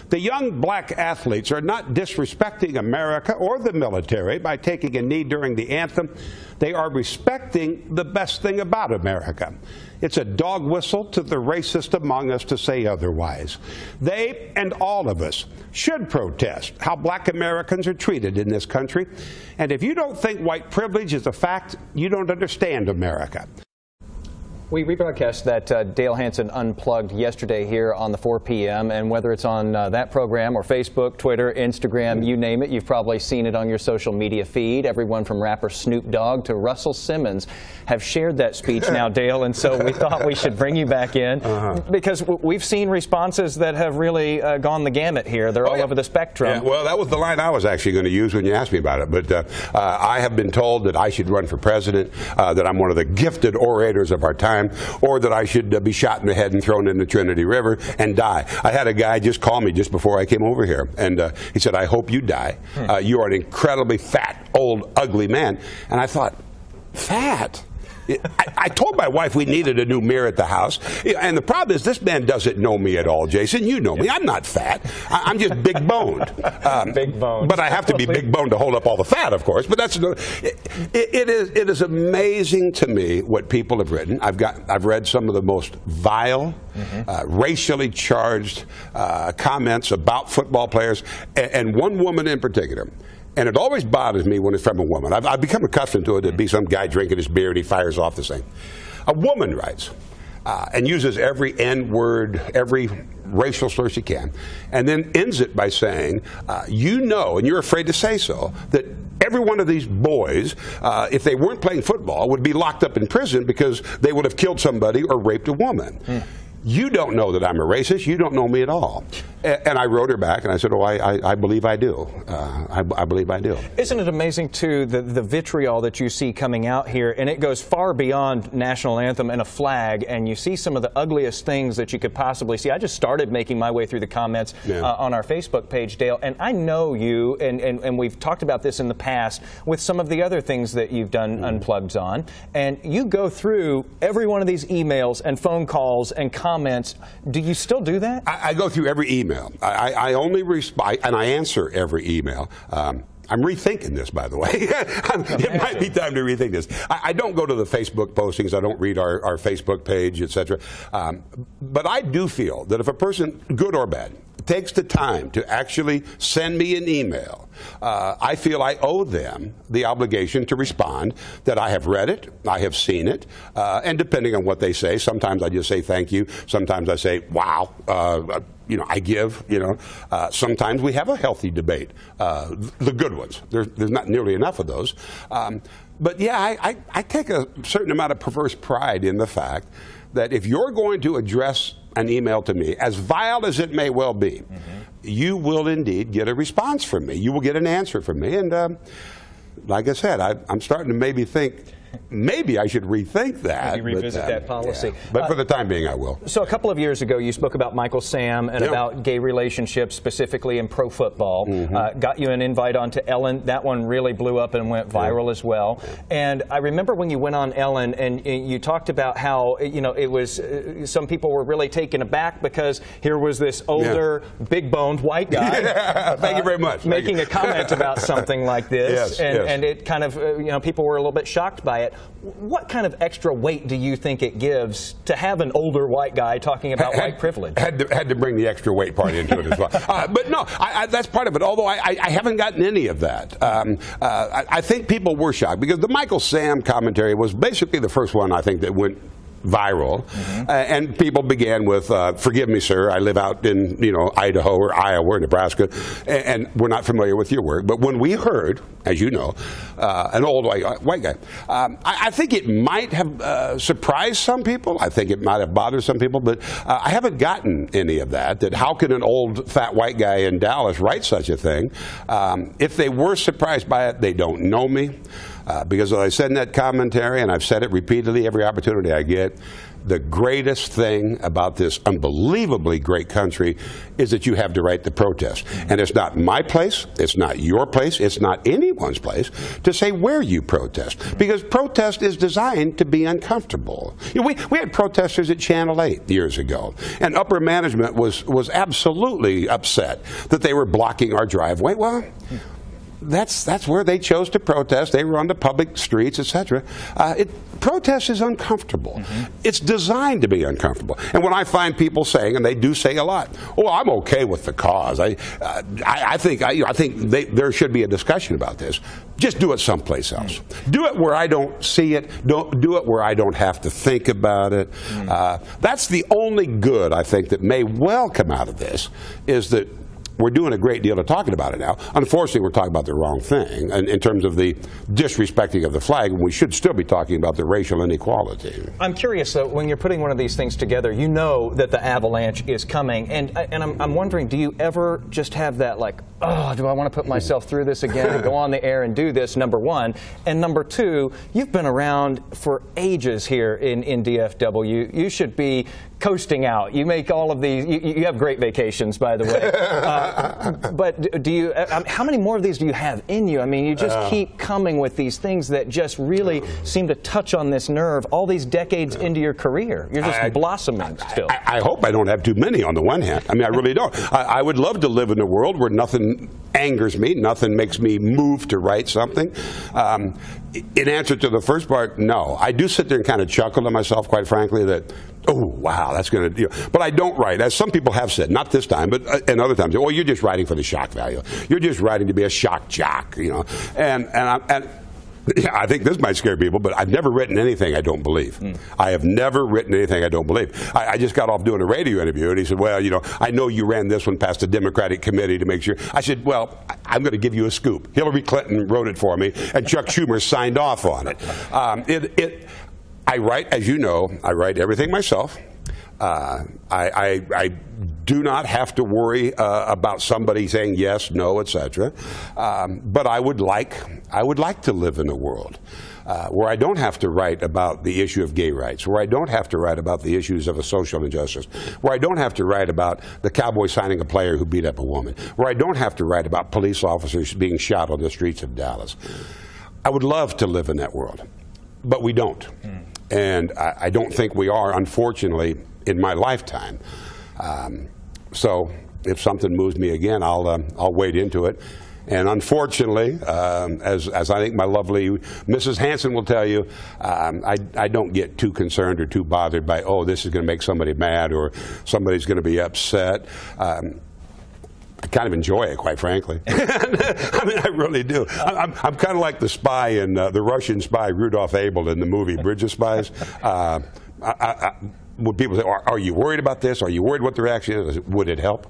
The young black athletes are not disrespecting America or the military by taking a knee during the anthem. They are respecting the best thing about America. It's a dog whistle to the racist among us to say otherwise. They and all of us should protest how black Americans are treated in this country. And if you don't think white privilege is a fact, you don't understand America. We rebroadcast that Dale Hansen Unplugged yesterday here on the 4 p.m. and whether it's on that program or Facebook, Twitter, Instagram, you name it, you've probably seen it on your social media feed. Everyone from rapper Snoop Dogg to Russell Simmons have shared that speech now, Dale, and so we thought we should bring you back in because we've seen responses that have really gone the gamut here. They're all over the spectrum. Yeah, well, that was the line I was actually going to use when you asked me about it, but I have been told that I should run for president, that I'm one of the gifted orators of our time, or that I should be shot in the head and thrown in the Trinity River and die. I had a guy just call me just before I came over here, and he said, "I hope you die. You are an incredibly fat, old, ugly man." And I thought, fat? I told my wife we needed a new mirror at the house, and the problem is this man doesn't know me at all, Jason. You know me. I'm not fat. I'm just big-boned. Big boned. But I have to be big-boned to hold up all the fat, of course. But that's it is amazing to me what people have written. I've read some of the most vile, racially charged comments about football players, and one woman in particular. And it always bothers me when it's from a woman. I've become accustomed to it to be some guy drinking his beer and he fires off this thing. A woman writes and uses every N-word, every racial slur she can, and then ends it by saying, you know, and you're afraid to say so, that every one of these boys, if they weren't playing football, would be locked up in prison because they would have killed somebody or raped a woman. You don't know that I'm a racist. You don't know me at all. And I wrote her back, and I said, oh, I believe I do. I believe I do. Isn't it amazing, too, the vitriol that you see coming out here, and it goes far beyond national anthem and a flag, and you see some of the ugliest things that you could possibly see. I just started making my way through the comments on our Facebook page, Dale, and I know you, and we've talked about this in the past with some of the other things that you've done Unplugged on, and you go through every one of these emails and phone calls and comments. Do you still do that? I go through every email. I only respond, and I answer every email. I'm rethinking this, by the way. It might be time to rethink this. I don't go to the Facebook postings. I don't read our Facebook page, etc. But I do feel that if a person, good or bad, takes the time to actually send me an email, I feel I owe them the obligation to respond, that I have read it, I have seen it, and depending on what they say, sometimes I just say thank you, sometimes I say, wow, you know, I give, you know. Sometimes we have a healthy debate, the good ones. There's not nearly enough of those. But yeah, I take a certain amount of perverse pride in the fact that if you're going to address an email to me, as vile as it may well be, you will indeed get a response from me. You will get an answer from me. And like I said, I'm starting to maybe think, maybe I should rethink that. Maybe revisit that policy. Yeah. But for the time being, I will. So a couple of years ago, you spoke about Michael Sam and about gay relationships, specifically in pro football. Got you an invite onto Ellen. That one really blew up and went viral as well. And I remember when you went on Ellen and you talked about how, you know, it was some people were really taken aback because here was this older, big-boned white guy. Thank you very much. Making a comment about something like this. And it kind of, you know, people were a little bit shocked by it. What kind of extra weight do you think it gives to have an older white guy talking about white privilege? Had to bring the extra weight part into it as well. But no, that's part of it, although I haven't gotten any of that. I think people were shocked because the Michael Sam commentary was basically the first one I think that went viral, and people began with, forgive me, sir, I live out in, you know, Idaho or Iowa or Nebraska, and we're not familiar with your work. But when we heard, as you know, an old white guy, I think it might have surprised some people. I think it might have bothered some people, but I haven't gotten any of that. That how can an old fat white guy in Dallas write such a thing? If they were surprised by it, they don't know me. Because as I said in that commentary, and I've said it repeatedly every opportunity I get, the greatest thing about this unbelievably great country is that you have the right to protest. And it's not my place, it's not your place, it's not anyone's place to say where you protest. Because protest is designed to be uncomfortable. You know, we had protesters at Channel 8 years ago, and upper management was absolutely upset that they were blocking our driveway. Well, that's where they chose to protest. They were on the public streets, etc. Protest is uncomfortable. It's designed to be uncomfortable. And when I find people saying, and they do say a lot, "Oh, I'm okay with the cause. I think there should be a discussion about this." Just do it someplace else. Do it where I don't see it. Don't do it where I don't have to think about it. That's the only good I think that may well come out of this, is that we're doing a great deal of talking about it now. Unfortunately, we're talking about the wrong thing in terms of the disrespecting of the flag, when we should still be talking about the racial inequality. I'm curious, though, when you're putting one of these things together, you know that the avalanche is coming. And I'm wondering, do you ever just have that, like, oh, do I want to put myself through this again and go on the air and do this, number one? And number two, you've been around for ages here in DFW. You should be coasting out. You make all of these, you have great vacations, by the way. But do you, how many more of these do you have in you? I mean, you just keep coming with these things that just really seem to touch on this nerve all these decades into your career. You're just blossoming still. I hope I don't have too many, on the one hand. I mean, I really don't. I would love to live in a world where nothing angers me, nothing makes me move to write something. In answer to the first part, no. I do sit there and kind of chuckle to myself, quite frankly, that, oh, wow, that's going to, but I don't write, as some people have said, not this time, but in other times, oh, you're just writing for the shock value. You're just writing to be a shock jock, And yeah, I think this might scare people, but I've never written anything I don't believe. I have never written anything I don't believe. I just got off doing a radio interview, and he said, well, I know you ran this one past the Democratic committee to make sure. I said, well, I'm going to give you a scoop. Hillary Clinton wrote it for me, and Chuck Schumer signed off on it. I write, as you know, I write everything myself. I do not have to worry about somebody saying yes, no, etc. But I would like to live in a world where I don't have to write about the issue of gay rights, where I don't have to write about the issues of a social injustice, where I don't have to write about the Cowboys signing a player who beat up a woman, where I don't have to write about police officers being shot on the streets of Dallas. I would love to live in that world, but we don't. And I don't think we are, unfortunately, in my lifetime. So if something moves me again, I'll wade into it. And unfortunately, as I think my lovely Mrs. Hansen will tell you, I don't get too concerned or too bothered by, oh, this is going to make somebody mad or somebody's going to be upset. I kind of enjoy it, quite frankly. I mean, I really do. I'm kind of like the spy in the Russian spy Rudolph Abel in the movie Bridge of Spies. When people say, are you worried about this? Are you worried what the reaction is? Would it help?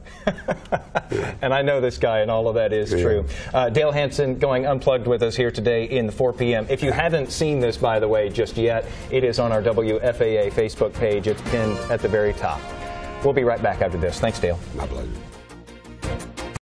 And I know this guy, and all of that is true. Dale Hansen going unplugged with us here today in the 4 p.m. If you haven't seen this, by the way, just yet, it is on our WFAA Facebook page. It's pinned at the very top. We'll be right back after this. Thanks, Dale. My pleasure.